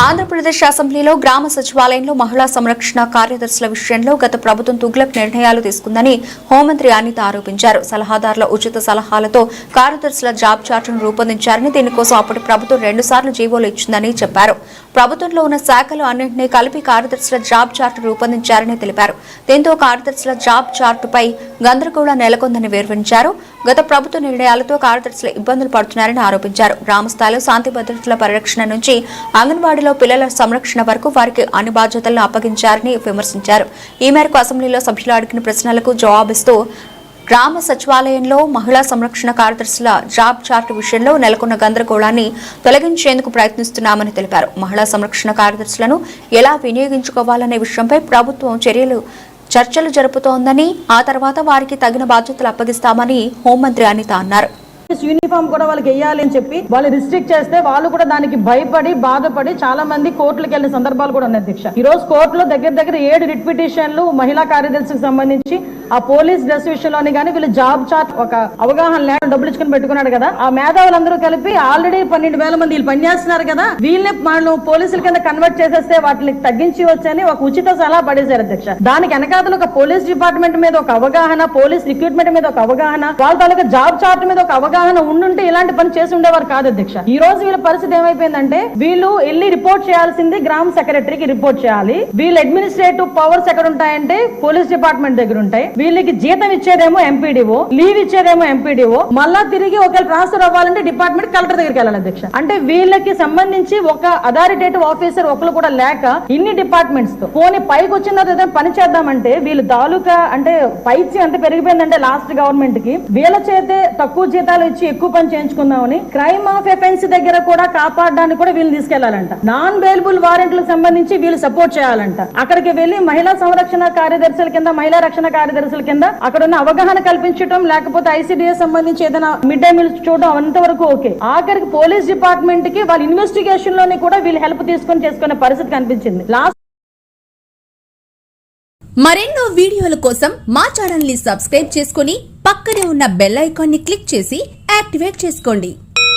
ఆంధ్రప్రదేశ్ అసెంబ్లీలో గ్రామ సచివాలయంలో మహిళా సంరక్షణ కార్యదర్శుల విషయంలో గత ప్రభుత్వం తుగ్లక్ నిర్ణయాలు తీసుకుందని హోంమంత్రి అనిత ఆరోపించారు. సలహాదారుల ఉచిత సలహాలతో కార్యదర్శుల జాబ్ చార్టును రూపొందించారని, దీనికోసం అప్పటి ప్రభుత్వం 2 సార్లు జీవోలు ఇచ్చిందని చెప్పారు. ప్రభుత్వంలో ఉన్న శాఖలు అన్నింటినీ కలిపి కార్యదర్శుల జాబ్ చార్టు రూపొందించారని తెలిపారు. దీంతో కార్యదర్శుల జాబ్ చార్టుపై గందరగోళం నెలకొందని వివరించారు. గత ప్రభుత్వ నిర్ణయాలతో కార్యదర్శులు ఇబ్బందులు పడుతున్నారని ఆరోపించారు. గ్రామ స్థాయిలో శాంతి భద్రతల పరిరక్షణ నుంచి అంగన్వాడీలో పిల్లల సంరక్షణ వరకు వారికి అన్ని బాధ్యతలను అప్పగించారని విమర్శించారు. ఈ మేరకు అసెంబ్లీలో సభ్యులు అడిగిన ప్రశ్నలకు జవాబిస్తూ గ్రామ సచివాలయంలో మహిళా సంరక్షణ కార్యదర్శుల జాబ్ చార్టు విషయంలో నెలకొన్న గందరగోళాన్ని తొలగించేందుకు ప్రయత్నిస్తున్నామని తెలిపారు. మహిళా సంరక్షణ కార్యదర్శులను ఎలా వినియోగించుకోవాలనే విషయంపై ప్రభుత్వం చర్చలు జరుపుతోందని, ఆ తర్వాత వారికి తగిన బాధ్యతలు అప్పగిస్తామని హోంమంత్రి అనిత అన్నారు. యూనిఫామ్ కూడా వాళ్ళకి వేయాలి అని చెప్పి వాళ్ళు రిస్ట్రిక్ట్ చేస్తే వాళ్ళు కూడా దానికి భయపడి బాధపడి చాలా మంది కోర్టులకు వెళ్ళిన సందర్భాలు కూడా ఉన్నాయి అధ్యక్ష. ఈ రోజు కోర్టులో దగ్గర 7 రిట్ పిటిషన్లు మహిళా కార్యదర్శికి సంబంధించి ఆ పోలీస్ డ్రెస్ విషయంలోని కానీ వీళ్ళు జాబ్ చార్ట్ ఒక అవగాహన లేక డబ్బులు ఇచ్చుకుని పెట్టుకున్నాడు కదా, ఆ మేధావులందరూ కలిపి ఆల్రెడీ 12,000 మంది వీళ్ళు పనిచేస్తున్నారు కదా, వీళ్ళని వాళ్ళు పోలీసుల కింద కన్వర్ట్ చేసేస్తే వాటిని తగ్గించి వచ్చని ఒక ఉచిత సలహా పడేశారు అధ్యక్ష. దానికి వెనకాతలు ఒక పోలీస్ డిపార్ట్మెంట్ మీద ఒక అవగాహన, పోలీస్ రిక్రూట్మెంట్ మీద ఒక అవగాహన, వాళ్ళ తాలూకా జాబ్ చార్ట్ మీద ఒక అవగాహన ఉండుంటే ఇలాంటి పని చేసి ఉండేవారు కాదు అధ్యక్ష. ఈ రోజు వీళ్ళ పరిస్థితి ఏమైపోయిందంటే వీళ్ళు వెళ్ళి రిపోర్ట్ చేయాల్సింది గ్రామ సెక్రటరీకి రిపోర్ట్ చేయాలి. వీళ్ళ అడ్మినిస్ట్రేటివ్ పవర్స్ ఎక్కడ ఉంటాయంటే పోలీస్ డిపార్ట్మెంట్ దగ్గర ఉంటాయి. వీళ్ళకి జీతం ఇచ్చేదేమో ఎంపీడీఓ, లీవ్ ఇచ్చేదేమో ఎంపీడీఓ, మళ్ళా తిరిగి ఒకవేళ ట్రాన్స్ఫర్ అవ్వాలంటే డిపార్ట్మెంట్ కలెక్టర్ దగ్గరికి వెళ్ళాలి అధ్యక్ష. అంటే వీళ్ళకి సంబంధించి ఒక అథారిటేటివ్ ఆఫీసర్ ఒకరు కూడా లేక ఇన్ని డిపార్ట్మెంట్స్ తో పోనీ పైకి వచ్చిన తర్వాత పని చేద్దామంటే వీళ్ళు తాలూకా అంటే పైచి ఎంత పెరిగిపోయిందంటే లాస్ట్ గవర్నమెంట్ కి వీళ్ళ చేతే తక్కువ జీతాలు ఇచ్చి ఎక్కువ పని చేయించుకుందామని క్రైమ్ ఆఫ్ ఎఫెన్స్ దగ్గర కూడా కాపాడడానికి కూడా వీళ్ళు తీసుకెళ్లాలంట. నాన్ బెయిలబుల్ వారెంట్లకు సంబంధించి వీళ్ళు సపోర్ట్ చేయాలంట. అక్కడికి వెళ్లి మహిళా సంరక్షణ కార్యదర్శుల కింద, మహిళా రక్షణ కార్యదర్శుల కింద అక్కడ ఉన్న అవగాహన కల్పించడం, లేకపోతే ఐసిడిఎస్ సంబంధించి ఏదైనా మిడ్ డే మీల్స్ చూడడం అంతవరకు ఓకే. ఆఖరికి పోలీస్ డిపార్ట్మెంట్ కి వాళ్ళ ఇన్వెస్టిగేషన్ లోని కూడా వీళ్ళు హెల్ప్ తీసుకొని చేసుకునే పరిస్థితి కనిపించింది. మరెన్నో వీడియోల కోసం మా ఛానల్ ని సబ్స్క్రైబ్ చేసుకుని పక్కనే ఉన్న బెల్ ఐకాన్ ని క్లిక్ చేసి యాక్టివేట్ చేసుకోండి.